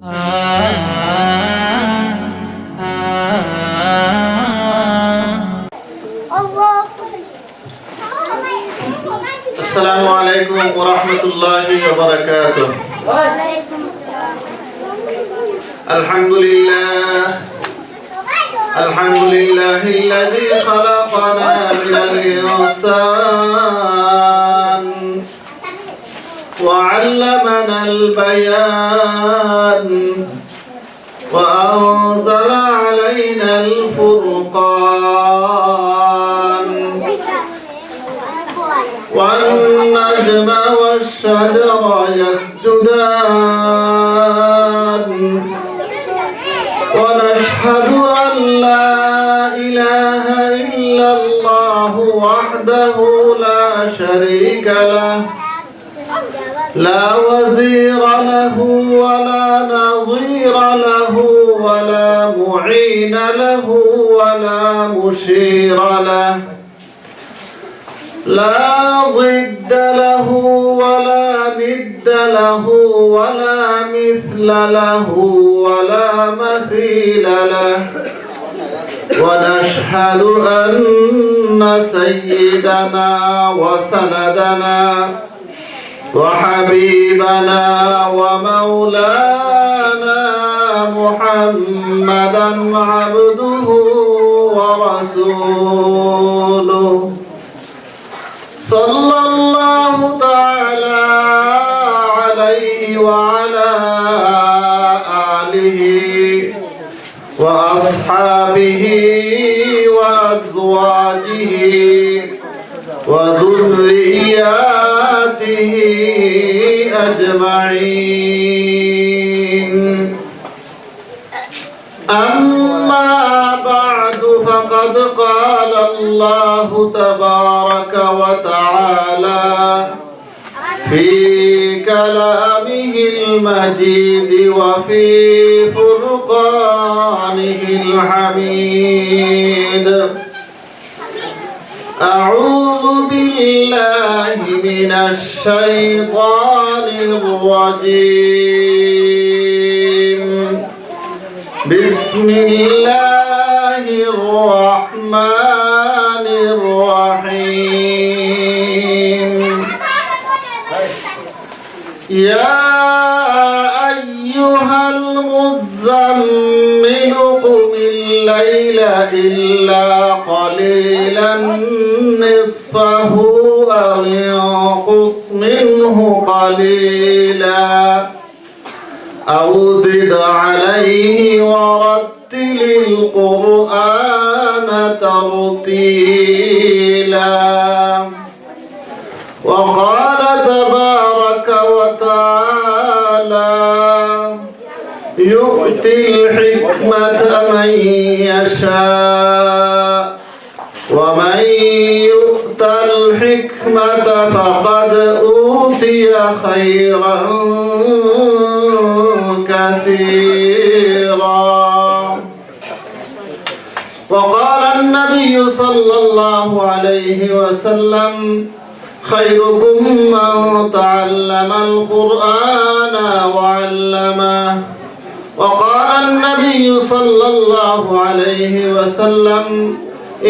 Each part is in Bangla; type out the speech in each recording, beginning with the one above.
السلام عليكم ورحمة الله وبركاته. الحمد لله الذي خلقنا من الإنسان وعلمنا البيان وأنزل علينا الفرقان والنجم والشجر يسجدان ونشهد أن لا إله إلا الله وحده لا شريك له لا وزير له ولا نظير له ولا معين له ولا مشير له لا ضد له ولا ند له ولا مثل له ولا مثيل له ونشهد أن سيدنا وسندنا وحبيبنا ومولانا محمدا عبده ورسوله صلى الله تعالى عليه وعلى آله وأصحابه وأزواجه وذرياته أجمعين. أما بعد فقد قال الله تبارك وتعالى في كلامه المجيد وفي فرقانه الحميد. أعوذ بالله من الشيطان الرجيم. بسم الله الرحمن الرحيم. يا أيها المزمل قم الليل إلا قليلا نصفه أو انقص منه قليلا أو زد عليه ورتل القرآن ترتيلا. وقال تبارك وتعالى يؤتي الحكمة من يشاء ومن يؤت الحكمة فقد أوتي خيرا كثيرا. وقال النبي صلى الله عليه وسلم خيركم من تعلم القرآن وعلمه. وقال النبي صلى الله عليه وسلم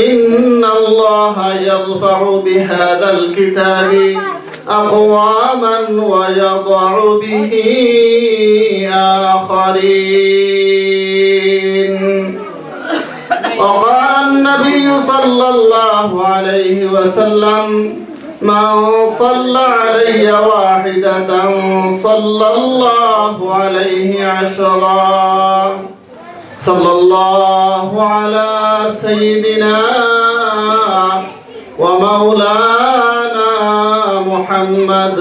إن الله يرفع بهذا الكتاب أقواما ويضع به آخرين. وقال النبي صلى الله عليه وسلم من صلى علي واحدة صلى الله عليه عشرا. صلى الله على سيدنا ومولانا محمد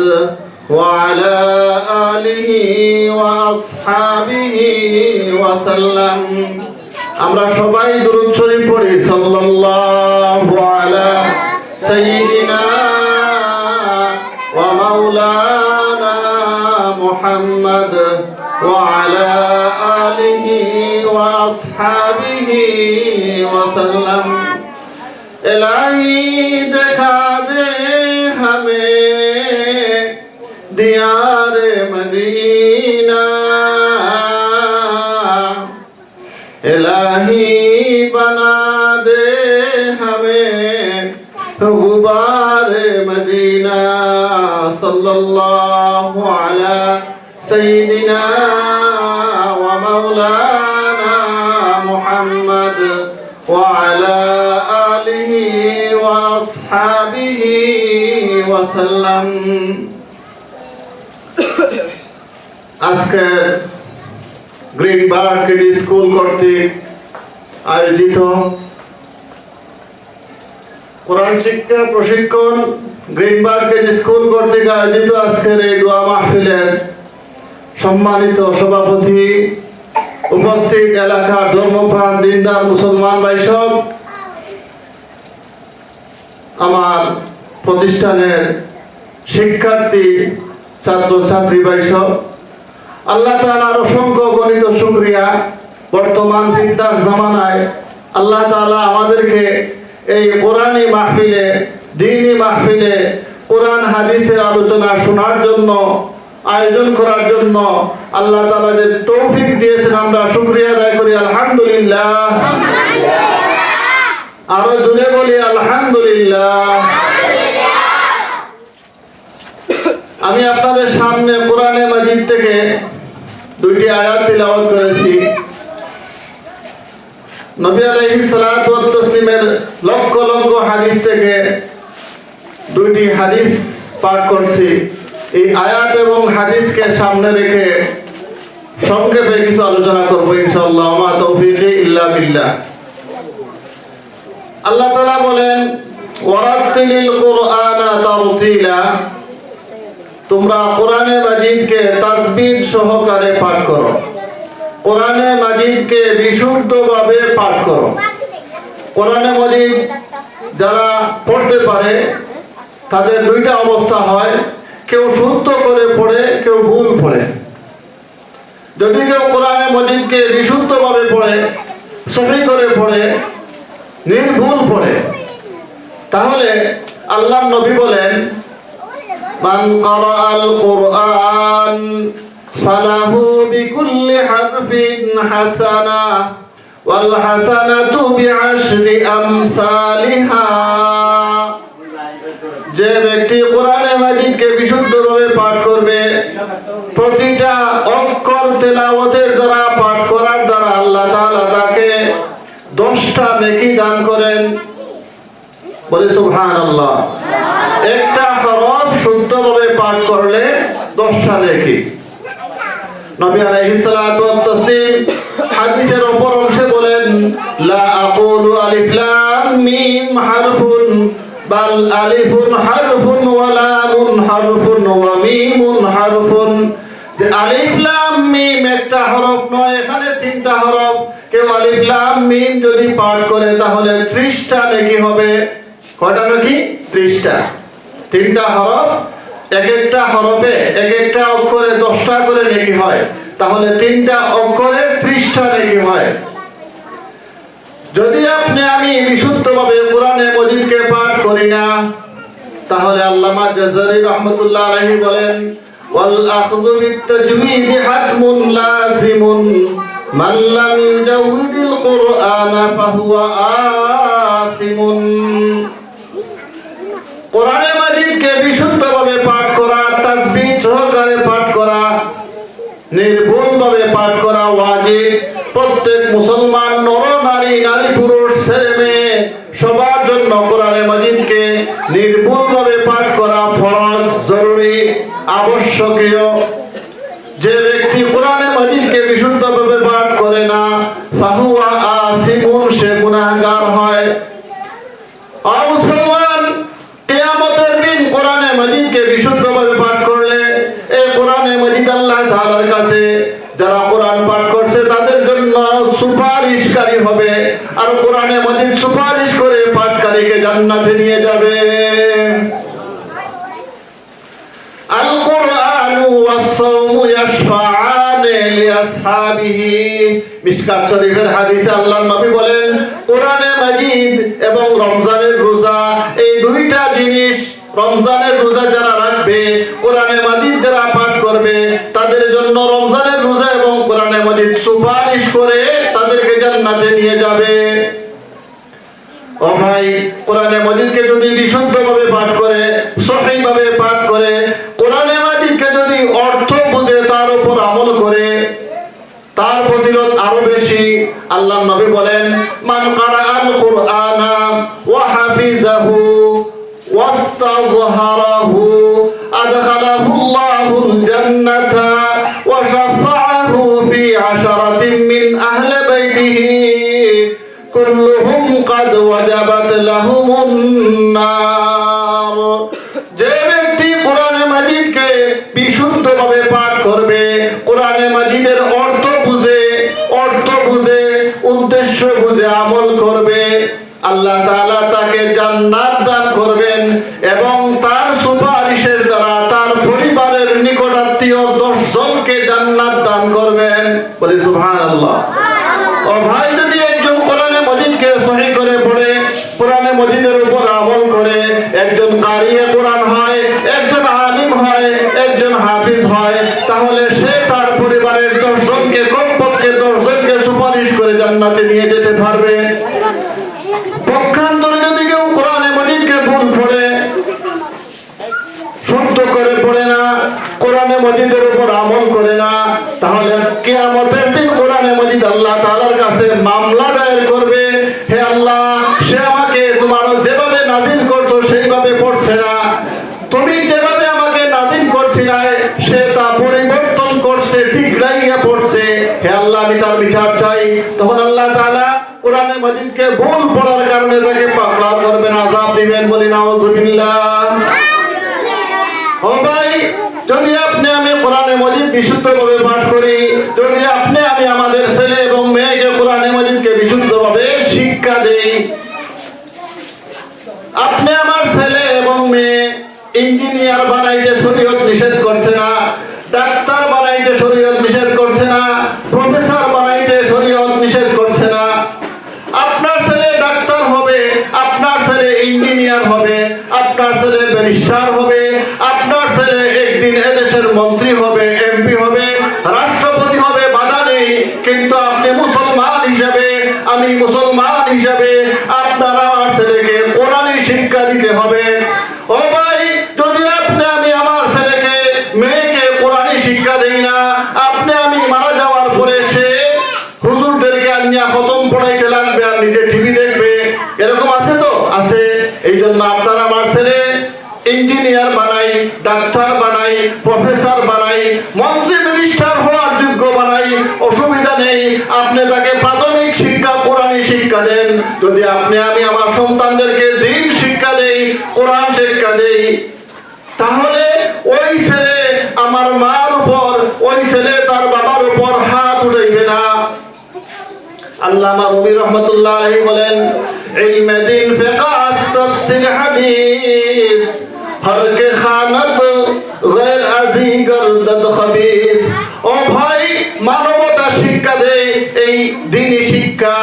وعلى آله وأصحابه وسلم. আমরা সবাই দুরূদ শরীফ পড়ি সাল্লাল্লাহু আলা সাইয়্যিদিনা ওয়া মাওলানা মুহাম্মদ ওয়া আলা আলিহি ওয়া আসহাবিহি ওয়া সাল্লাম। ইলাহি দেখা দে हमें दियार मदीना इलाही बना दे हमें गुबार मदीना सल्लल्लाहु अला सय्यिदिना व मौलाना मुहम्मद व अला आलिहि व अस्हाबिहि व सल्लम। আজকে গ্রিন বার্ড কিডস স্কুল কর্তৃক আয়োজিত কোরআন শিক্ষা প্রশিক্ষণ গ্রিন বার্ড কিডস স্কুল কর্তৃক আয়োজিত আজকের এই দোয়া মাহফিলের সম্মানিত সভাপতি, উপস্থিত এলাকার ধর্মপ্রাণ দিনদার মুসলমান ভাই সব, আমার প্রতিষ্ঠানের শিক্ষার্থী ছাত্র ছাত্রী ভাই সব, আল্লাহ তাআলার অসংখ্য গণিত শুকরিয়া। বর্তমান ফিতনার জামানায় আল্লাহ তাআলা আমাদেরকে এই কোরআনী মাহফিলে, দ্বীনি মাহফিলে কোরআন হাদিসের আলোচনা শোনার জন্য, আয়োজন করার জন্য আল্লাহ তাআলা যে তৌফিক দিয়েছেন, আমরা শুকরিয়া আদায় করি আলহামদুলিল্লাহ। আরো জোরে বলি আলহামদুলিল্লাহ। আমি আপনাদের সামনে কোরআনে মাজিদ থেকে দুইটি আয়াত তিলাওয়াত করেছি। নবী আলাইহিস সালাতু ওয়াস তাসলিমের লক্ষ লক্ষ হাদিস থেকে দুইটি হাদিস পাঠ করছি। এই আয়াত এবং হাদিসকে সামনে রেখে সংক্ষেপে কিছু আলোচনা করব ইনশাআল্লাহ। মা তৌফিকি ইল্লা বিল্লাহ। আল্লাহ তাআলা বলেন, ওয়ারাতিলিল কুরআনা তারতিলা, তোমরা কোরআনে মাজিদকে তাসবিহ সহকারে পাঠ করো, কোরআনে মাজিদকে বিশুদ্ধভাবে পাঠ করো। কোরআনে মাজিদ যারা পড়তে পারে তাদের দুইটা অবস্থা হয়, কেউ শুদ্ধ করে পড়ে, কেউ ভুল পড়ে। যদি কেউ কোরআনে মাজিদকে বিশুদ্ধভাবে পড়ে, সহি করে পড়ে, নির্ভুল পড়ে, তাহলে আল্লাহর নবী বলেন, মান ক্বারাআল কুরআন ফালাহু বিকুল্লি হারফিন হাসানা ওয়াল হাসানাতু বিআশরি আমসালিহা। যে ব্যক্তি কোরআনে মাজিদকে বিশুদ্ধভাবে পাঠ করবে, প্রতিটা অক্ষর তেলাওয়াতের দ্বারা, পাঠ করার দ্বারা আল্লাহ তাআলা তাকে 10টা নেকি দান করেন। বলি সুবহানাল্লাহ। একটা হরফ শুদ্ধভাবে পাঠ করলে 10টা নেকি। নবী আলাইহিস সালাতু ওয়াস তাসলিম হাদিসের অপর অংশে বলেন, লা আকুলু আলিফ লাম মিম হারফুন বাল আলিফুন হারফুন ওয়া লামুন হারফুন ওয়া মিমুন হারফুন। যে আলিফ লাম মিম একটা হরফ নয়, এখানে 3টা হরফ। কেউ আলিফ লাম মিম যদি পাঠ করে তাহলে 30টা নেকি হবে। কয়টা নাকি? 30টা। 3টা হরফ, এক একটা হরফে, এক একটা অক্ষরে 10টা করে নেকি হয়, তাহলে 3টা অক্ষরে 30টা নেকি হয়। যদি আমি বিশুদ্ধভাবে কোরআনে মাজিদকে পাঠ করি না, তাহলে আল্লামা জাযারি রাহমাতুল্লাহ আলাইহি বলেন, ওয়াল আখযু বিত-তাজওয়ীদ হাতমুন লাযিমুন মান লাম ইউজাউযিল কুরআনা ফাহুয়া আতিমুন। কোরআনে মাজিদকে বিশুদ্ধভাবে পাঠ করা, তাসবিহ সহকারে পাঠ করা, নির্ভুলভাবে পাঠ করা ওয়াজিব। প্রত্যেক মুসলমান নর নারী, নারী পুরুষ, ছেলে মেয়ে সবার জন্য কোরআনে মাজিদকে নির্ভুলভাবে পাঠ করা ফরজ, জরুরি, আবশ্যকীয়। যে ব্যক্তি কোরআনে মাজিদকে বিশুদ্ধভাবে পাঠ করে না, ফাহুয়া আসিমুন, সে গুনাহগার হয়। আর মুসলমান, কিয়ামতের দিন কোরআনে মাজিদকে বিশুদ্ধভাবে পাঠ করলে এই কোরআনে মাজিদ আল্লাহ তাআলার কাছে যারা কোরআন পাঠ করছে তাদের জন্য সুপারিশকারী হবে। আর কোরআনে মাজিদ সুপারিশ করে পাঠকারীকে জান্নাতে নিয়ে যাবে। আল কুরআনু ওয়াস সাওমু ইয়াশফাআনি লিআসহাবিহি। মিশকাত শরীফের হাদিসে আল্লাহর নবী বলেন, কোরআনে মাজিদ এবং রমজানের রোজা, এই দুইটা জিনিস, রমজানের রোজা যারা রাখবে, কোরআনে মাজিদ যারা পাঠ করবে, তাদের জন্য রমজানের রোজা এবং কোরআনে মাজিদ সুপারিশ করে তাদেরকে জান্নাতে নিয়ে যাবে। ও ভাই, কোরআনে মাজিদকে যদি বিশুদ্ধভাবে পাঠ করে, সহিভাবে পাঠ করে, কোরআনে মাজিদকে যদি অর্থ বুঝে তার উপর আমল করে, তার ফজিলত আরো বেশি। আল্লাহর নবী বলেন, মান কারাআল কুরআনা ওয়া হাফিজাহু ওয়াস্তাযহারাহু আদখালাহুল্লাহুল জান্নাতা ওয়া শাফাআহু ফি আশরাতিন মিন আহলি বাইতিহি কুল্লুহুম ক্বাদ ওয়াজাবাত লাহুমুন নার। যে ব্যক্তি কোরআনে মাজিদকে বিশুদ্ধভাবে পাঠ করবে, কোরআনে মাজিদের অর্থ বুঝে উদ্দেশ্য বুঝে আমল করবে, আল্লাহ তাআলা তাকে জান্নাত দান করবেন এবং তার সুপারিশের দ্বারা তার পরিবারের নিকটাত্মীয় 10 জনকে জান্নাত দান করবেন। বলি সুবহানাল্লাহ। ও ভাই, যদি একজন কোরআনে মাজিদকে সহি করে পড়ে, কোরআনে মাজিদের উপর আমল করে, একজন কারিয়ে কোরআন হয়, একজন আলিম হয়, একজন হাফিজ হয়, তাহলে সে তার পরিবারের 10 জনকে, কমপক্ষে 10 জনকে সুপারিশ করে জান্নাতে নিয়ে যেতে পারবে। পক্ষান্তরে যদি কেউ কোরআনে মাজিদকে ভুল পড়ে, শুদ্ধ করে পড়ে না, কোরআনে মাজিদের উপর আমল করে না, তাহলে কিয়ামতের দিন কোরআনে মাজিদ আল্লাহ তাআলার কাছে মামলা দায়ের করবে, হে আল্লাহ, সে আমাকে তোমার যেভাবে নাজিল করছো সেইভাবে পড়ছে না, তুমি যেভাবে আমাকে নাজিল করছিলে সে তা পরিবর্তন করছে, বিগড়াইয়া পড়ছে, হে আল্লাহ, আমি তার বিচার চাই। তখন আল্লাহ তাআলা কোরআনে মাজিদকে ভুল পড়ার কারণে তাকে পাকড়াও করবেন, আযাব দিবেন। বলি নাউযুবিল্লাহ। ও ভাই, যদি আপনি আমি কোরআনে মাজিদ বিশুদ্ধভাবে পাঠ করি, যদি আপনি আমি আমাদের ছেলে এবং মেয়েকে কোরআনে মাজিদকে বিশুদ্ধভাবে শিক্ষা দেই, আপনি আমার ছেলে এবং মেয়ে ইঞ্জিনিয়ার বানাইতে শরীয়ত নিষেধ করছে না, ডাক্তার বানাইতে শরীয়ত নিষেধ করছে না, প্রফেসর বানাইতে শরীয়ত নিষেধ করছে না। আপনার ছেলে ডাক্তার হবে, আপনার ছেলে ইঞ্জিনিয়ার হবে, আপনার ছেলে ব্যারিস্টার হবে, আপনার ছেলে একদিন এদেশের মন্ত্রী হবে, এমপি হবে, রাষ্ট্রপতি হবে, বাধা নেই। কিন্তু আপনি মুসলমান হিসাবে, আমি মুসলমান হিসাবে আপনার আমার ছেলেকে কোরআনী শিক্ষা দিতে হবে। ও ভাই, যদি আপনি আমি আমার ছেলেকে মেয়েকে কোরআনী শিক্ষা দেই না, আপনি আমি মারা যাওয়ার পরে সে হুজুরদেরকে আনিয়া খতম পড়াইতে লাগবে আর নিজে টিভি দেখবে, এরকম আছে তো? আছে। এই জন্য আপনার আমার ছেলে ইঞ্জিনিয়ার বানাই, ডাক্তার বানাই, প্রফেসর বানাই, মন্ত্রী মিনিস্টার হওয়ার যোগ্য বানাই, অসুবিধা নেই। আপনি তাকে প্রাথমিক শিক্ষা কোরআনী শিক্ষা দেন। যদি আপনি আমি আমার সন্তানদেরকে দ্বীন শিক্ষা দেই, কোরআন শিক্ষা দেই, তাহলে ওই ছেলে আমার মার উপর, ওই ছেলে তার বাবার উপর হাত উঠাইবে না। আল্লামা রুমি রহমাতুল্লাহ আলাইহি বলেন, ইলমে দিন, ফিকহ, তাফসীর, হাদিস, হর কে খানত গैर আজি গর্দদ খবিস। ও ভাই, মানবতা শিক্ষা দেয় এই দ্বীনি শিক্ষা,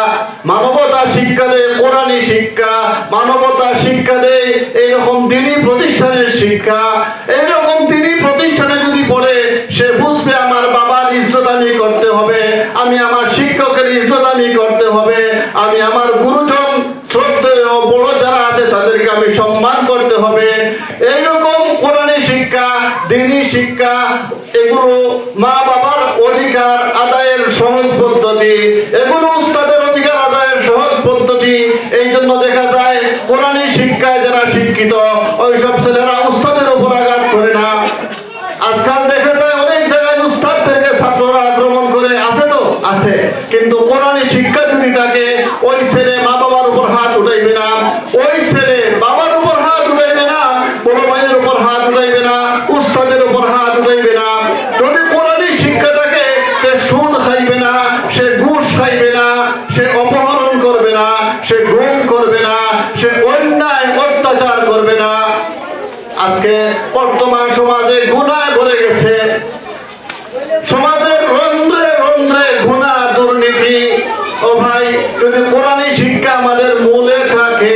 মানবতা শিক্ষা দেয় কোরআনী শিক্ষা, মানবতা শিক্ষা দেয় এইরকম দ্বীনি প্রতিষ্ঠানের শিক্ষা। এইরকম দ্বীনি প্রতিষ্ঠানে যদি পড়ে, সে বুঝবে আমার বাবার ইজ্জত আমি করতে হবে, আমি আমার শিক্ষকের ইজ্জত আমি করতে হবে, আমি আমার গুরুজন শ্রদ্ধেয় বড় যারা আছে তাদেরকে আমি সম্মান করতে হবে। এইরকম কোরআনী শিক্ষা, দ্বীনি শিক্ষা, এগুলো মা বাবার অধিকার আদায়ের সহজ পদ্ধতি, এগুলো উস্তাদের অধিকার আদায়ের সহজ পদ্ধতি। এই জন্য দেখা যায় কোরআনী শিক্ষায় যারা শিক্ষিত, ওইসব ছেলেরা উস্তাদের উপর আঘাত করে না। আজকাল দেখা যায় অনেক জায়গায় উস্তাদদেরকে ছাত্ররা আক্রমণ করে, আছে তো? আছে। কিন্তু কোরআনী শিক্ষা যদি থাকে, ওই ছেলে মা বাবার উপর হাত উঠাইবে না, ওই ছেলে বাবার উপর হাত উঠাইবে না, বড় ভাইয়ের উপর হাত উঠাইবে না, উস্তাদের উপর হাত উঠাইবে না। যদি কোরআনী শিক্ষা থাকে, সে সুদ খাইবে না, সে ঘুষ খাইবে না, সে অপহরণ করবে না, সে গুম করবে না, সে অন্যায় অত্যাচার করবে না। আজকে বর্তমান সমাজে গুনাহ ভরে গেছে, সমাজের রন্ধ্রে রন্ধ্রে গুনাহ, দুর্নীতি। ও ভাই, যদি কোরআনী শিক্ষা আমাদের মূলে থাকে,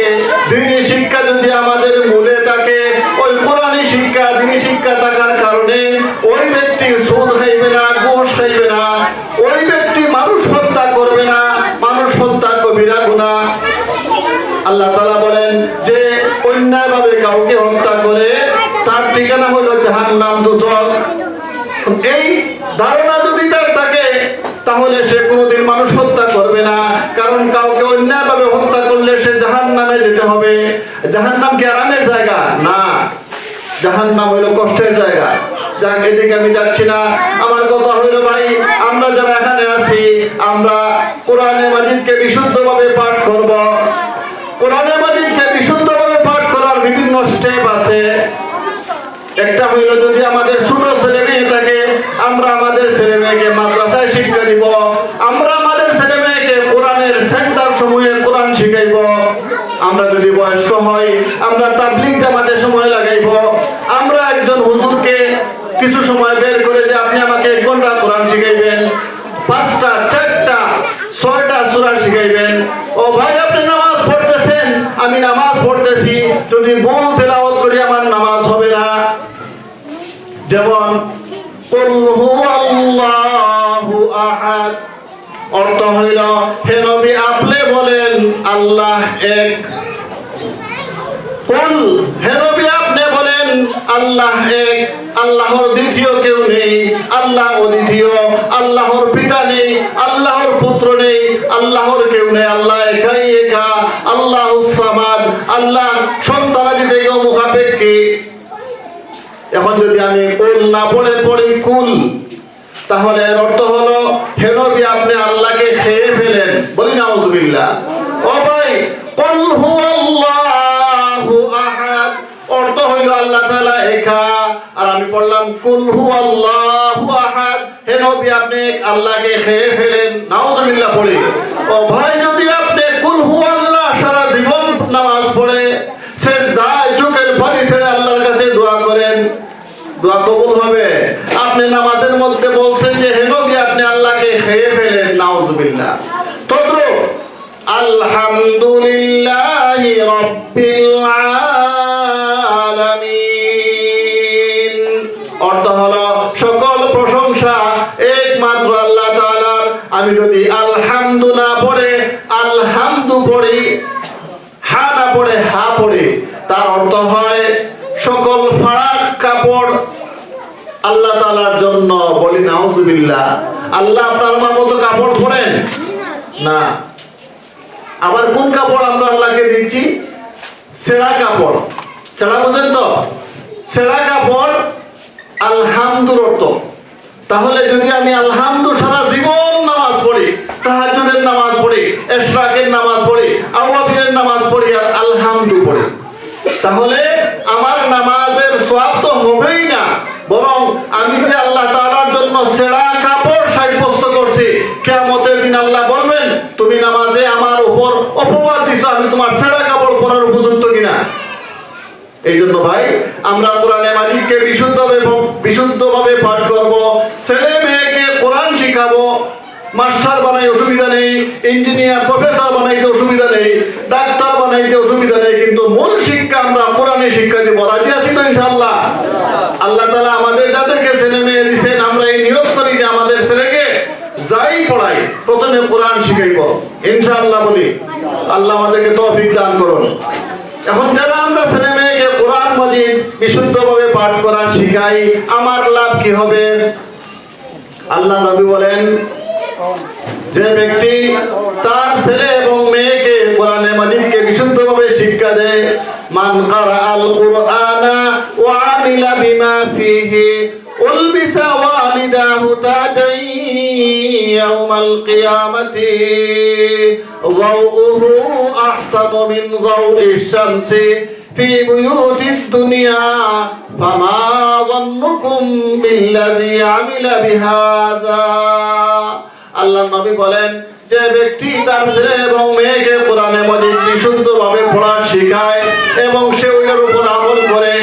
দ্বীনি শিক্ষা যদি আমাদের মূলে থাকে, ওই কোরআনী শিক্ষা, দ্বীনি শিক্ষা থাকার কারণে ওই ব্যক্তি সুদ খাইবে না, ঘুষ খাইবে না, ওই ব্যক্তি মানুষ হত্যা করবে না, মানুষ আল্লাহ তাআলা বলেন যে অন্যায়ভাবে কাউকে হত্যা করে তার ঠিকানা হলো জাহান্নাম, দুজক। এই ধারণা যদি তার থাকে তাহলে সে কোনোদিন মানুষ হত্যা করবে না, কারণ কাউকে অন্যায়ভাবে হত্যা করলে সে জাহান্নামে যেতে হবে। জাহান্নাম কি আরামের জায়গা? না, জাহান্নাম হইল কষ্টের জায়গা। যাক, এদিকে আমি যাচ্ছি না। আমার কথা হইল ভাই, আমরা যারা এখানে আছি আমরা কোরআনে মাজিদকে বিশুদ্ধভাবে পাঠ করব। কোরআনে মাজিদকে বিশুদ্ধভাবে পাঠ করার বিভিন্ন স্টেপ আছে। একটা হইল, যদি আমাদের ছোট ছেলে মেয়ে থাকে আমরা আমাদের ছেলে মেয়েকে মাদ্রাসায় শিক্ষা দিব, আমরা আমাদের ছেলে মেয়েকে কোরআনের সেন্টার সমূহে কোরআন শিখাইব। আমরা যদি বয়স্ক হই আমরা তাবলীগ জামাতে সময় লাগাইব। আমরা একজন হুজুরকে কিছু সময় বের করে যে আপনি আমাকে 1 ঘন্টা কোরআন শিখাইবেন, 5টা 4টা 6টা সূরা শিখাইবেন। ও ভাই, আপনি নামাজ পড়তেছেন, আমি নামাজ পড়তেছি, যদি ভুল তেলাওয়াত করি আমার নামাজ হবে না। যেমন কুল হুয়াল্লাহু আহাদ, অর্থ হইল হে নবী আপনি বলেন আল্লাহ এক। কুল, হে নবী আপনি বলেন আল্লাহ এক, আল্লাহর দ্বিতীয় কেউ নেই, আল্লাহ অদ্বিতীয়, আল্লাহর পিতা নেই, আল্লাহর পুত্র নেই, আল্লাহর কেউ নেই, আল্লাহ একাই একা, আল্লাহুস সামাদ, আল্লাহ সন্তানাদি থেকে মুখাপেক্ষী। এখন যদি আমি কুল না পড়ে পড়ি কুল, তাহলে এর অর্থ হলো হে নবী আপনি আল্লাহকে খেয়ে ফেলেন। বলি নাউজুবিল্লাহ। ও ভাই, কুল হুয়াল্লাহু আহাদ, অর্থ হইল আল্লাহ তাআলা একা। আর আমি পড়লাম কুল হুয়াল্লাহু আহাদ, হে নবী আপনি আল্লাহকে খেয়ে ফেলেন। নাউজুবিল্লাহ পড়ি। ও ভাই, যদি আপনি কুল হুয়াল্লাহ সারা জীবন নামাজ পড়ে সিজদায় চোখের পানি ছেড়ে আল্লাহর কাছে দোয়া করেন, দোয়া কবুল হবে। আপনি নামাজের মধ্যে বলছেন যে হে নবী আপনি আল্লাহকে খেয়ে ফেলেন। নাউজুবিল্লাহ। তদ্রুপ আলহামদুলিল্লাহি রাব্বিল আলামিন, অর্থ হলো সকল প্রশংসা একমাত্র আল্লাহ তাআলার। আমি যদি আলহামদু না পড়ে আলহামদু পড়ি, হা না পড়ে হা পড়ি, তার অর্থ হয় সকল ফারাক কাপড় আল্লাহ তাআলার জন্য। বলি নাউজুবিল্লাহ। আল্লাহ আপনার মতো কাপড় পরেন না। আবার কোন কাপড় আমরা আল্লাহকে দিচ্ছি? ছেঁড়া কাপড়। ছেঁড়া বুঝেন তো? ছেঁড়া কাপড় আলহামদুর অর্থ। তাহলে যদি আমি আলহামদু সারা জীবন নামাজ পড়ি, তাহাজ্জুদের নামাজ পড়ি, ইশরাকের নামাজ পড়ি, আওয়াবিনের নামাজ পড়ি আর আলহামদু পড়ি, তাহলে আমার নামাজের সওয়াব তো হবেই না, বরং আমি যে আল্লাহ তাআলার জন্য ছেঁড়া কাপড় সাব্যস্ত করছি, কিয়ামতের দিন আল্লাহ বলবেন তুমি নামাজে আমার উপর অপবাদ দিছো, আমি তোমার ছেঁড়া কাপড় পরার উপযুক্ত কিনা। এই জন্য ভাই আমরা কোরআনে মাজিদকে বিশুদ্ধভাবে পাঠ করব, ছেলে মেয়েকে কোরআন শিখাবো। মাস্টার বানাই অসুবিধা নেই, ইঞ্জিনিয়ার প্রফেসর বানাইতে অসুবিধা নেই, ডাক্তার বানাইতে অসুবিধা নেই, কিন্তু মূল শিক্ষা আমরা কোরআনে শিক্ষা দিব। রাজি আছি তো ইনশাআল্লাহ? আল্লাহ তাআলা আমাদের যাদেরকে ছেলে মেয়ে দিয়েছেন আমরা এই নিয়োগ করি যে আমাদের ছেলেকে যাই পড়াই প্রথমে কোরআন শিখাইব ইনশাআল্লাহ। বলি আল্লাহ আমাদেরকে তৌফিক দান করুন। এখন যারা আমরা ছেলে মেয়েকে কোরআন মাজিদ বিশুদ্ধভাবে পাঠ করা শিখাই, আমার লাভ কি হবে? আল্লাহ নবী বলেন যে ব্যক্তি তার ছেলে এবং মেয়েকে কোরআনে মাজিদকে বিশুদ্ধভাবে শিক্ষা দেয়, মান কারাআল কুরআনা ওয়া আমিলা বিমা ফিহি উলবিসা ওয়ালিদাহু তাজান ইয়াউমাল কিয়ামাতি যাওউহু আহসানু মিন যাওইশ শামসি ফি বুয়ুতিদ দুনিয়া ফামা যান্নুকুম বিল্লাযী আমিলা বিহাযা। আল্লাহ নবী বলেন যে ব্যক্তি তার ছেলে এবং মেয়েকে কোরআনে মাজিদ বিশুদ্ধভাবে পড়া শেখায় এবং সে ওইটার উপর আমল করে।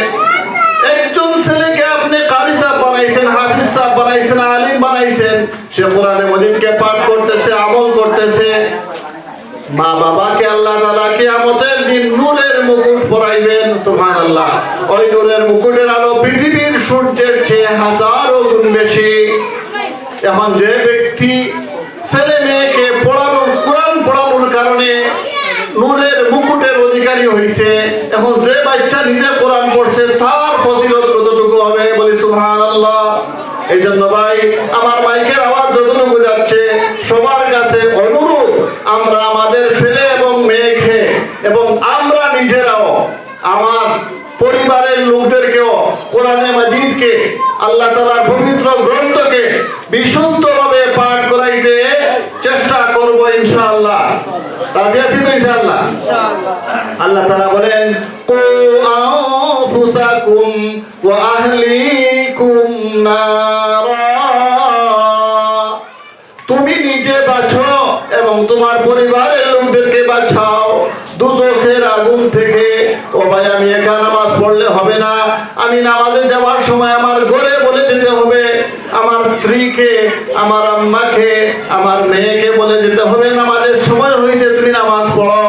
একজন ছেলেকে আপনি কারি সাহেব বানাইছেন, হাফিজ সাহেব বানাইছেন, আলিম বানাইছেন, সে কোরআনে মাজিদকে পাঠ করতেছে, আমল করতেছে। মা বাবাকে আল্লাহ তাআলা কিয়ামতের দিন নূরের মুকুট পরাইবেন। সুবহানাল্লাহ। ওই নূরের মুকুটের আলো পৃথিবীর সূর্যের চেয়ে হাজারো গুণ বেশি। এখন যে ব্যক্তি ছেলে মেয়েকে পড়ানোর, কোরআন পড়ানোর কারণে নূরের মুকুটের অধিকারী হয়েছে। এখন যে বাচ্চা নিজে কোরআন পড়ছে তার ফজিলত কতটুকু হবে, বলি সুবহানাল্লাহ। এই জন্য ভাই আমার মাইকের আওয়াজ যতটুকু যাচ্ছে সবার কাছে অনুরোধ, আমরা আমাদের ছেলে এবং মেয়েকে এবং আমরা নিজেরাও আমার পরিবারের লোকদেরকেও কোরআনে মাজিদকে, আল্লাহ তাআলার পবিত্র গ্রন্থকে বিশুদ্ধভাবে পাঠ করাইতে চেষ্টা করব ইনশাআল্লাহ। রাজি আছি তো ইনশাআল্লাহ? আল্লাহ তাআলা বলেন, কু আনফুসাকুম ওয়া আহলিকুম নারা, তুমি নিজে বাঁচো এবং তোমার পরিবারের লোকদেরকে বাঁচাও দুজখের আগুন থেকে। ও ভাই, আমি একা নামাজ পড়লে হবে না, আমি নামাজে যাওয়ার সময় আমার ঘরে বলে যেতে হবে, আমার স্ত্রীকে, আমার আম্মাকে, আমার মেয়েকে বলে যেতে হবে নামাজের সময় হয়েছে, তুমি নামাজ পড়ো।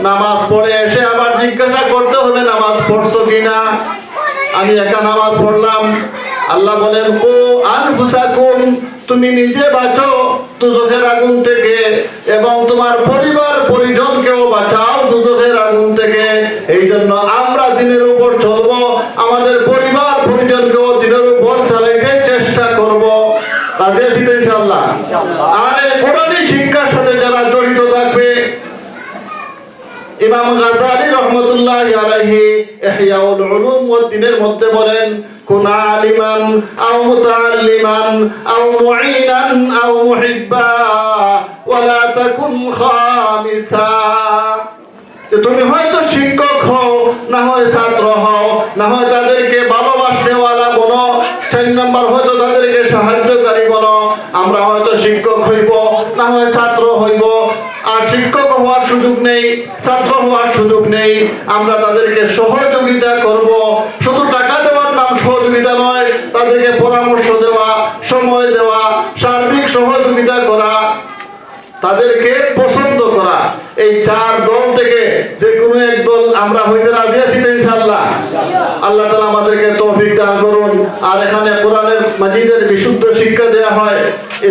নামাজ পড়ে এসে আবার জিজ্ঞাসা করতে হবে নামাজ পড়ছো কিনা। আমি একা নামাজ পড়লাম, আল্লাহ বলেন কু আনফুসাকুম, তুমি নিজে বাঁচো দুজখের আগুন থেকে এবং তোমার পরিবার পরিজনকেও বাঁচাও দুজখের আগুন থেকে। এই জন্য আমরা দিনের উপর চলবো, আমাদের পরিবার পরিজনকেও দিনের উপর চালাইতে চেষ্টা করব। রাজি আছি তো ইনশাআল্লাহ? আর এই কোরআনী শিক্ষার সাথে যারা জড়িত থাকবে, ইমাম গাযালী রাহমাতুল্লাহি আলাইহি ইহয়াউল উলুম ওয়াদ দ্বীনের মধ্যে বলেন, কুন আলিমান আও মুতাআল্লিমান আও মুঈনান আও মুহিব্বা ওয়া লা তাকুন খামিসা। তুমি হয়তো শিক্ষক হও, না হয় ছাত্র হও, না হয় তাদেরকে ভালোবাসনেওয়ালা বনো, 4 নম্বর হয়তো তাদেরকে সাহায্যকারী বনো। আমরা হয়তো শিক্ষক হইব, না হয় ছাত্র হইব। আর শিক্ষক হওয়ার সুযোগ নেই, ছাত্র হওয়ার সুযোগ নেই, আমরা তাদেরকে সহযোগিতা করব। শুধু টাকা দেওয়ার নাম সহযোগিতা নয়, তাদেরকে পরামর্শ দেওয়া, সময় দেওয়া, সার্বিক সহযোগিতা করা, তাদেরকে পছন্দ করা। এই 4 দল থেকে যে কোনো এক দল আমরা হইতে রাজি আছি তো ইনশাআল্লাহ? আল্লাহ তাআলা আমাদেরকে তৌফিক দান করুন। আর এখানে কোরআনের মাজিদের বিশুদ্ধ শিক্ষা দেয়া হয়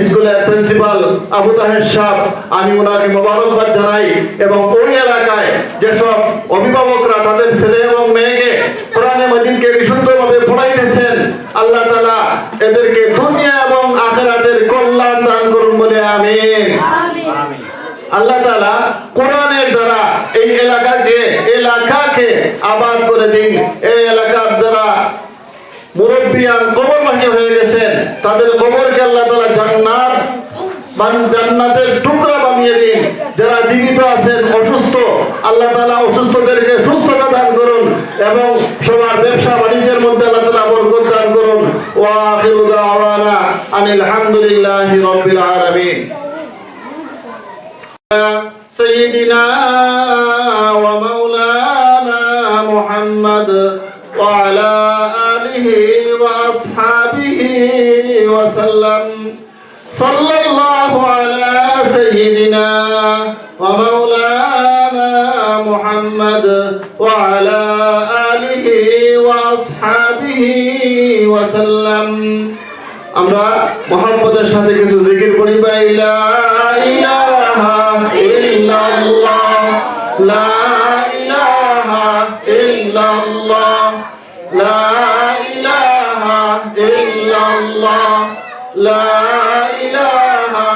স্কুলের প্রিন্সিপাল আবু তাহের সাহেব, আমি ওনাকে মোবারকবাদ জানাই। এবং ওই এলাকায় যেসব অভিভাবকরা তাদের ছেলে এবং মেয়েকে কোরআনে মাজিদকে বিশুদ্ধভাবে পড়াইতেছেন, আল্লাহ তাআলা এদেরকে দুনিয়া এবং আখিরাতের কল্যাণ দান করুন বলে আমিন। আল্লাহ তাআলা কোরআনের দ্বারা এই এলাকাকে আবাদ করে দিন। এই এলাকার যারা মুরব্বিয়ান কবরবাসী হয়ে গেছেন, তাদের কবরকে আল্লাহ তাআলা জান্নাতের টুকরা বানিয়ে দিন। যারা জীবিত আছেন অসুস্থ, আল্লাহ তাআলা অসুস্থদেরকে সুস্থতা দান করুন এবং সবার ব্যবসা বাণিজ্যের মধ্যে আল্লাহ তাআলা বরকত দান করুন। ওয়া আখিরু দাওয়ানা আনিল হামদুলিল্লাহি রাব্বিল আলামিন। سيدنا ومولانا محمد وعلى آله وأصحابه وسلم. صلى الله على سيدنا ومولانا محمد وعلى آله وأصحابه وسلم. আমরা মুহাম্মদের সাথে কিছু জিকির করি। লা ইলাহা ইল্লাল্লাহ, লা ইলাহা ইল্লাল্লাহ, লা ইলাহা ইল্লাল্লাহ, লা ইলাহা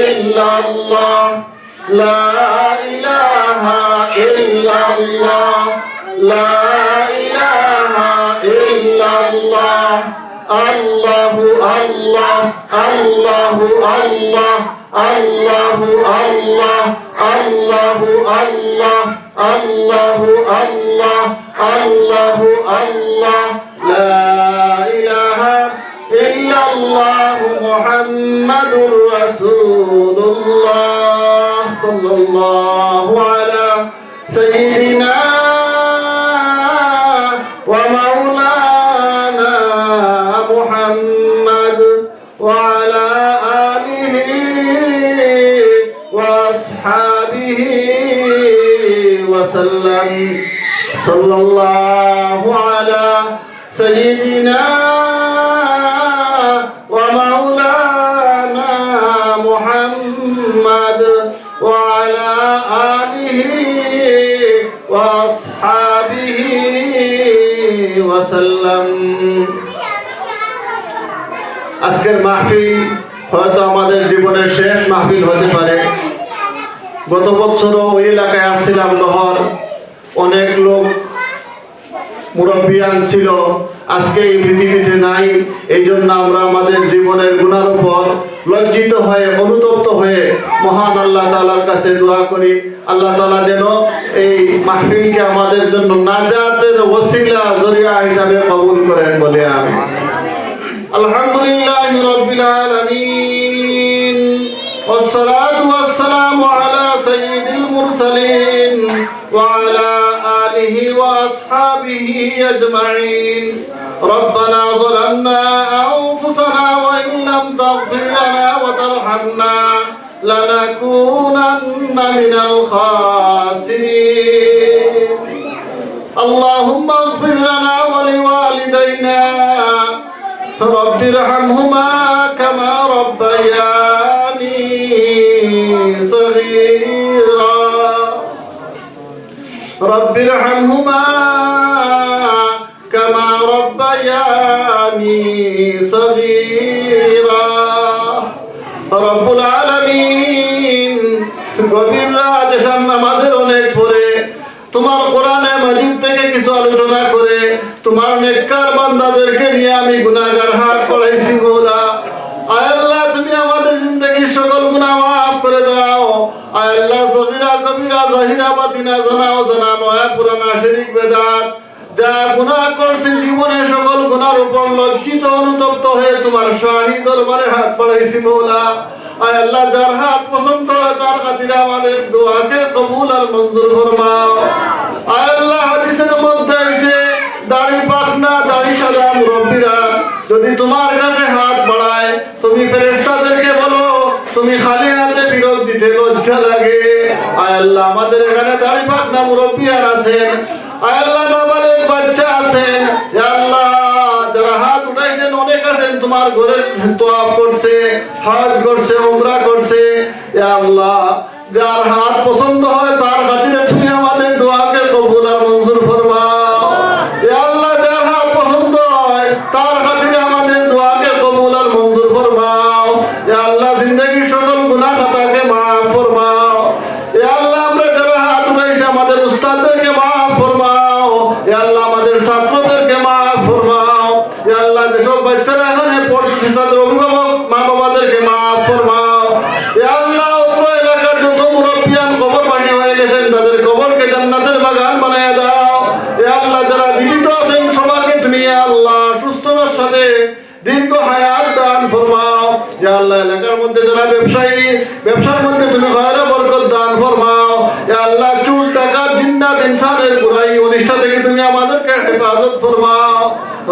ইল্লাল্লাহ, লা ইলাহা ইল্লাল্লাহ, লা ইলাহা ইল্লাল্লাহ। আল্লাহু আল্লাহ, আল্লাহু আল্লাহ, আল্লাহু আল্লাহ, আল্লাহু আল্লাহ, আল্লাহু আল্লাহ, আল্লাহু আল্লাহ। লা ইলাহা ইল্লাল্লাহু মুহাম্মাদুর রাসূলুল্লাহ সাল্লাল্লাহু আলা সাইয়্যিদিনা ওয়া মাওলানা মুহাম্মদ ওয়া আলা আলিহি ওয়া আসহাবিহি ওয়া সাল্লাম। সাল্লাল্লাহু আলা সাইয়্যিদিনা ওয়া মাওলানা মুহাম্মদ ওয়া আলা আলিহি ওয়া ওয়াসাল্লাম। আজকের মাহফিল হয়তো আমাদের জীবনের শেষ মাহফিল হতে পারে। গত বছরও ওই এলাকায় আসছিলাম লহর, অনেক লোক মুরব্বিয়ান ছিল, আজকে এই পৃথিবীতে নাই। এই জন্য আমরা আমাদের জীবনের গুনার উপর লজ্জিত হয়ে অনুতপ্ত হয়ে মহান আল্লাহ তাআলার কাছে দোয়া করি, আল্লাহ তাআলা যেন এই মাহফিলকে আমাদের জন্য নাজাতের ওসিলা জরিয়া হিসাবে কবুল করেন বলে আমিন। আলহামদুলিল্লাহি রাব্বিল আলামিন ওয়াসসালাতু ওয়াসসালামু আলা সাইয়্যিদিল মুরসালিন ওয়া আলা আলিহি ওয়া আসহাবিহি আজমাইন। ربنا ظلمنا أنفسنا وإن لم تغفر لنا وترحمنا لنكونن من الخاسرين اللهم اغفر لنا ولوالدينا رب ارحمهما كما ربياني صغيرا رب ارحمهما كما ربياني صغيرا رب العالمين গভীর রাত এশার নামাজের অনেক পরে তোমার কোরআনে মাজিদ থেকে কিছু আলোচনা করে তোমার নেককার বান্দাদেরকে নিয়ে আমি গুনাহগার হাত পড়াইছি মওলা। আয় আল্লাহ, তুমি আমাদের জিন্দেগীর সকল গুনাহ মাফ করে দাও। আয় আল্লাহ, সগীরা কবিরা জাহিরা বাতিনা জানা ও জানা নয়া পুরানা শিরক বেদাত যা গুনাহ করছি জীবনে সকল গুনার উপর লজ্জিত অনুতপ্ত হয়ে তোমার শাহী দরবারে হাত পড়াইছি মওলা। আয় আল্লাহ, যার হাত পছন্দ হয় তার খাতিরে আমাদের দোয়াকে কবুল আর মঞ্জুর ফরমাও। আয় আল্লাহ, হাদিসের মধ্যে আছে দাড়ি পাকনা দাড়ি সাদা মুরব্বিরা যদি তোমার কাছে হাত বাড়ায় তুমি ফেরেশতাদেরকে বলো তুমি খালি হাতে ফিরত দিতে লজ্জা লাগে। আয় আল্লাহ, আমাদের এখানে দাড়ি পাকনা মুরব্বিয়ান আছেন, আয় আল্লাহ নাবালেগ বাচ্চা আছেন, ইয়া আল্লাহ যারা হাত উঠাইছেন অনেক আছেন তোমার ঘরের তওয়াফ করছে, হজ করছে, উমরা করছে। ইয়া আল্লাহ, যার হাত পছন্দ হয় তার খাতিরে তুমি আমাদের দোয়াকে কবুল আর মঞ্জুর ফরমাও। ইয়া আল্লাহ, যার হাত পছন্দ হয় তার খাতিরে আমাদের দোয়াকে কবুল আর মঞ্জুর ফরমাও। ইয়া আল্লাহ, জিন্দেগীর সকল গুনাহ খাতাকে মাফ ফরমাও। ইয়া আল্লাহ, আমরা যারা হাত উঠাইছি আমাদের উস্তাদদেরকে মাফ ফরমাও। ইয়া আল্লাহ, আমাদের ছাত্রদেরকে মাফ ফরমাও। ইয়া আল্লাহ, যেসব বাচ্চারা এখানে পড়ছে তাদের অভিভাবক মা বাবাদেরকে মাফ ফরমাও। ইয়া আল্লাহ, অত্র এলাকার যত মুরব্বিয়ান কবরবাসী হয়ে গেছেন তাদের কবরকে জান্নাতের বাগান বানায় দাও। ইয়া আল্লাহ, যারা জীবিত আছেন সবাইকে তুমি ইয়া আল্লাহ সুস্থতার সাথে দীর্ঘ হায়াত দান ফরমাও। ইয়া আল্লাহ, এলাকার মধ্যে যারা ব্যবসায়ী ব্যবসার মধ্যে তুমি খয়রা বরকত দান ফরমাও। ইয়া আল্লাহ, চুর ডাকাত জিন্নাত ইনসানের বুরাই অনিষ্ট থেকে তুমি আমাদেরকে হেফাজত ফরমাও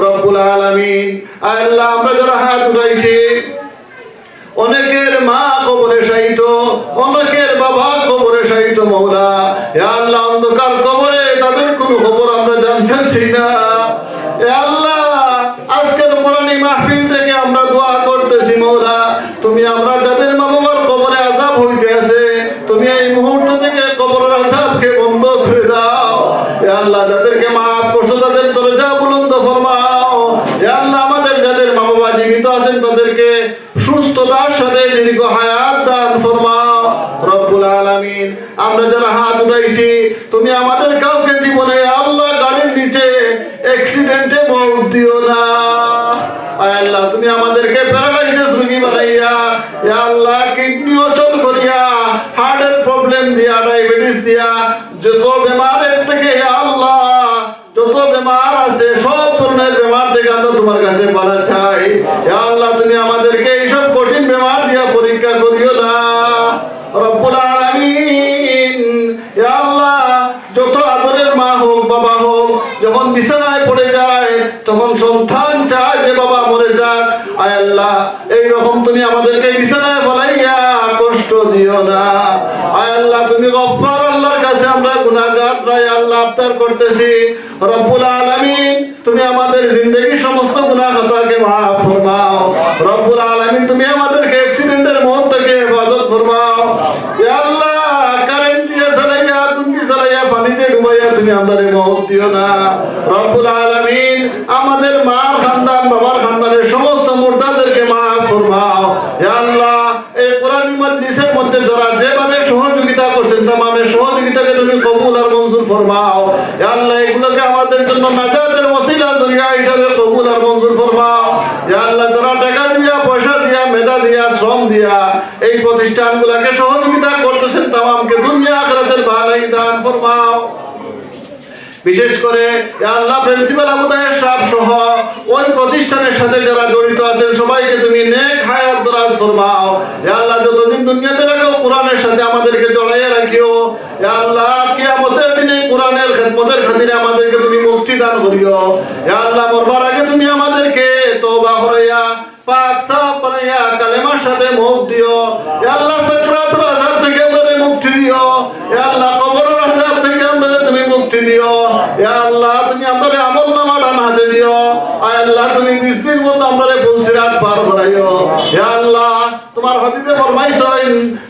রব্বুল আলামিন। আয় আল্লাহ, আমরা যারা হাত উঠাইছি অনেকের মা কবরে শায়িত, অনেকের বাবা কবরে শায়িত মওলা। ইয়া আল্লাহ, অন্ধকার কবরে তাদের কোনো খবর আমরা জানতেছি না। ইয়া আল্লাহ, আজকের কোরআনী মাহফিল থেকে আমরা দোয়া করতেছি মওলা, তুমি আমরা যাদের মা বাবার কবরে আযাব হইতে আছে তুমি এই মুহূর্ত থেকে কবরের আযাবকে বন্ধ করে দাও। ইয়া আল্লাহ, যাদেরকে মাফ করছো তাদের দরজা বুলন্দ ফরমাও। ইয়া আল্লাহ, আমাদের যাদের মা বাবা জীবিত আছেন তাদেরকে সুস্থতার সাথে দীর্ঘ হায়াত দান ফরমাও রব্বুল আলামিন। আমরা যারা হাত উঠাইছি তুমি আমাদের কাউকে জীবনে আল্লাহ গাড়ির নিচে অ্যাক্সিডেন্টে মওত দিও না। আয় আল্লাহ, তুমি আমাদেরকে প্যারালাইসিস রোগী বানাইয়া, ইয়া আল্লাহ কিডনি অচল করিয়া, হার্টের প্রবলেম দিয়া, ডায়াবেটিস দিয়া, যত বেমারের থেকে ইয়া আল্লাহ যত বেমার আছে সব ধরনের বেমার থেকে আমরা তোমার কাছে পানা চাই। ইয়া আল্লাহ, তুমি আমাদেরকে এইসব কঠিন বেমার দিয়া পরীক্ষা করিও না রব্বুল আলামিন। ইয়া আল্লাহ, যত আদরের মা হোক বাবা হোক যখন বিছানায় পড়ে যায় তখন সন্তান চায় যে বাবা মরে যাক। আয় আল্লাহ, এই রকম তুমি আমাদেরকে বিছানায় ফলাইয়া কষ্ট দিও না। আয় আল্লাহ, তুমি গফফার, আল্লাহর কাছে আমরা গুনাহগার প্রায় আল্লাহ আফতার করতেছি রব্বুল আলামিন। তুমি আমাদের জিন্দেগীর সমস্ত গুনাহ খাতাকে মাফ ফরমাও রব্বুল আলামিন। তুমি আমাদেরকে অ্যাক্সিডেন্টের মওত থেকে হেফাজত ফরমাও। ইয়া আল্লাহ, কারেন্ট দিয়ে চালাইয়া, আগুন দিয়ে চালাইয়া, পানিতে ডুবাইয়া তুমি আমাদের মওত দিও না রব্বুল আলামিন আমাদের মার খানদান বাবার খানদানের সমস্ত মুর্দাদেরকে মাফ ফরমাও ইয়া আল্লাহ এই কোরআনী মাজলিসের মধ্যে যারা যেভাবে সহযোগিতা করছেন তামামের সহযোগিতাকে তুমি কবুল আর মঞ্জুর ফরমাও ইয়া আল্লাহ এগুলোকে আমাদের জন্য নাজাতের ওসিলা জরিয়া হিসাবে কবুল আর মঞ্জুর ফরমাও ইয়া আল্লাহ যারা টাকা দিয়া পয়সা দিয়া মেধা দিয়া শ্রম দিয়া এই প্রতিষ্ঠানগুলোকে সহযোগিতা করতেছেন তামামকে দুনিয়া আখিরাতের ভালাই দান ফরমাও বিশেষ করে ইয়া আল্লাহ প্রিন্সিপাল আবু তাহের সাহেব সহ ওই প্রতিষ্ঠানের সাথে যারা জড়িত আছেন সবাইকে তুমি নেক হায়াত দরাজ ফরমাও ইয়া আল্লাহ যতদিন দুনিয়াতে রাখো কোরআনের সাথে আমাদেরকে জড়াইয়া রাখিও ইয়া আল্লাহ কিয়ামতের দিনে কোরআনের খিদমতের খাতিরে আমাদেরকে তুমি মুক্তি দান করিও ইয়া আল্লাহ মরবার আগে তুমি আমাদেরকে তওবা করাইয়া পাক সাফ করাইয়া কালেমার সাথে মওত দিও ইয়া আল্লাহ সাকরাতুল আযাব থেকে আমাদের মুক্তি দিও ইয়া আল্লাহ কবরের আযাব থেকে আমাদের তুমি মুক্তি দিও ইয়া আল্লাহ তুমি আমাদের আমলনামা ডান হাতে দিও আয় আল্লাহ তুমি বিসমির মতো আমাদের ফুলসিরাত পার করাইও ইয়া আল্লাহ তোমার হাবিবে ফরমাইছেন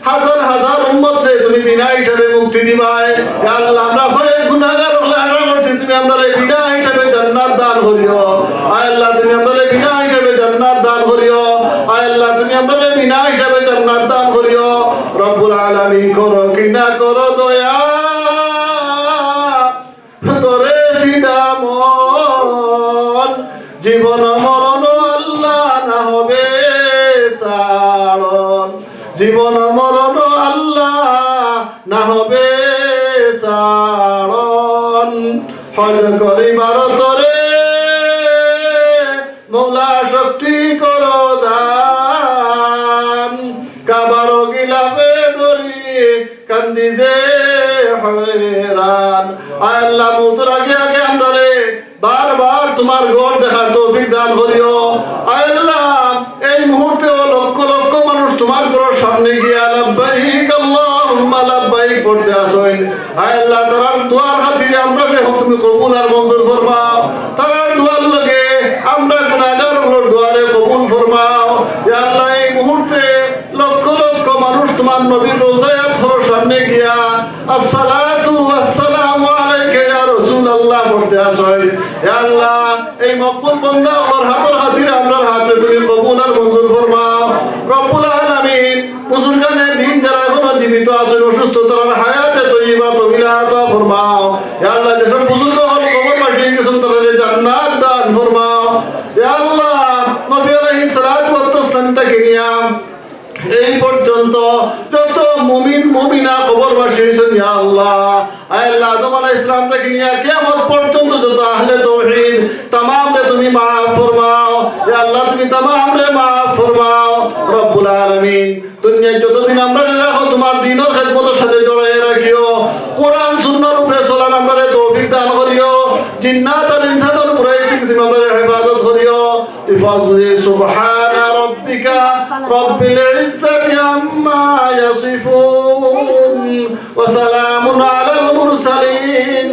হাজার হাজার উম্মতরে তুমি বিনা হিসাবে মুক্তি দিবাই ইয়া আল্লাহ আমরা হয় গুনাহগার হলে আশা করছি তুমি আমাদের বিনা হিসাবে জান্নাত দান করিও আয় আল্লাহ তুমি আমাদের বিনা হিসাবে জান্নাত দান করিও আয় আল্লাহ তুমি আমাদের বিনা হিসাবে জান্নাত দান করিও রব্বুল আলামিন করো কিনা করো দয়া তোরে সিধা মন জীবন মরণ আল্লাহ না হবে সাড়ন জীবন মরণ আল্লাহ না হবে সাড়ন হজ করিবার তরে মৌলা শক্তি করো দান কাবার গিলাপে ধরি কান্দি যে হয়রান আল্লাহ মৌতের আগে আগে আমরা রে বারবার তোমার ঘর দেখার তৌফিক দান করিও আল্লাহ এই মুহূর্তে লক্ষ লক্ষ মানুষ তোমার ঘরের সামনে গিয়ে লাব্বাইক আল্লাহুম্মা লাব্বাইক পড়তে আসেন আল্লাহ তার দুয়ার খাতিরে আমরা রে তুমি কবুল আর মঞ্জুর ফরমাও তার দুয়ার লাগে আমরা গুনাহগারগুলোর দুয়ারে কবুল ফরমাও ইয়া আল্লাহ এই মুহূর্তে লক্ষ লক্ষ মানুষ তোমার নবীর রওজায়ে আতহারের সামনে গিয়া আসসালাতু ওয়াসসালামু আলাইকা ইয়া রাসূলুল্লাহ পড়তে আসেন ইয়া আল্লাহ এই মকবুল বান্দা আমার হাতের খাতিরে আপনার হাতে তুমি কবুল আর মঞ্জুর ফরমাও রব্বুল আলামিন বুজুর্গানে দিন যারা এখনো জীবিত আছেন অসুস্থ তারা হায়াতে তয়্যিবা তবিলা আতা ফরমাও ইয়া আল্লাহ যেসব বুজুর্গ হল কবরবাসী গেছেন তাদের জান্নাত দান ফরমাও ইয়া আল্লাহ নবী আলাইহিস সালাতু ওয়াস সালাম থেকে নিয়া এই পর্যন্ত যত মুমিন মুমিনা কবরবাসী হয়েছেন ইয়া আল্লাহ আল্লাহ আদম আলাইহিস সালাম থেকে নিয়ে কিয়ামত পর্যন্ত যত আহলে তাওহীদ तमामরে তুমি maaf ফরমাও ইয়া আল্লাহ তুমি तमामরে maaf ফরমাও রব্বুল আলামিন দুনিয়ায় যতদিন আমরা রাখো তোমার দ্বীনের খিদমতের সাথে জড়ায় রাখিও কোরআন সুন্নাহর উপরে চলার আমাদের তৌফিক দান করিও জিন্নাত আর ইনসানের উপরে তুমি আমাদের ইবাদত করিও বিফাজলি সুবহানা রাব্বিকা রাব্বিল ইজ্জাতি আম্মা ইয়াসিফুন ওয়া সালামুন আলাল মুরসালিন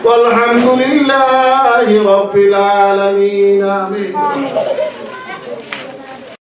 ওয়াল হামদুলিল্লাহি রাব্বিল আলামিন আমিন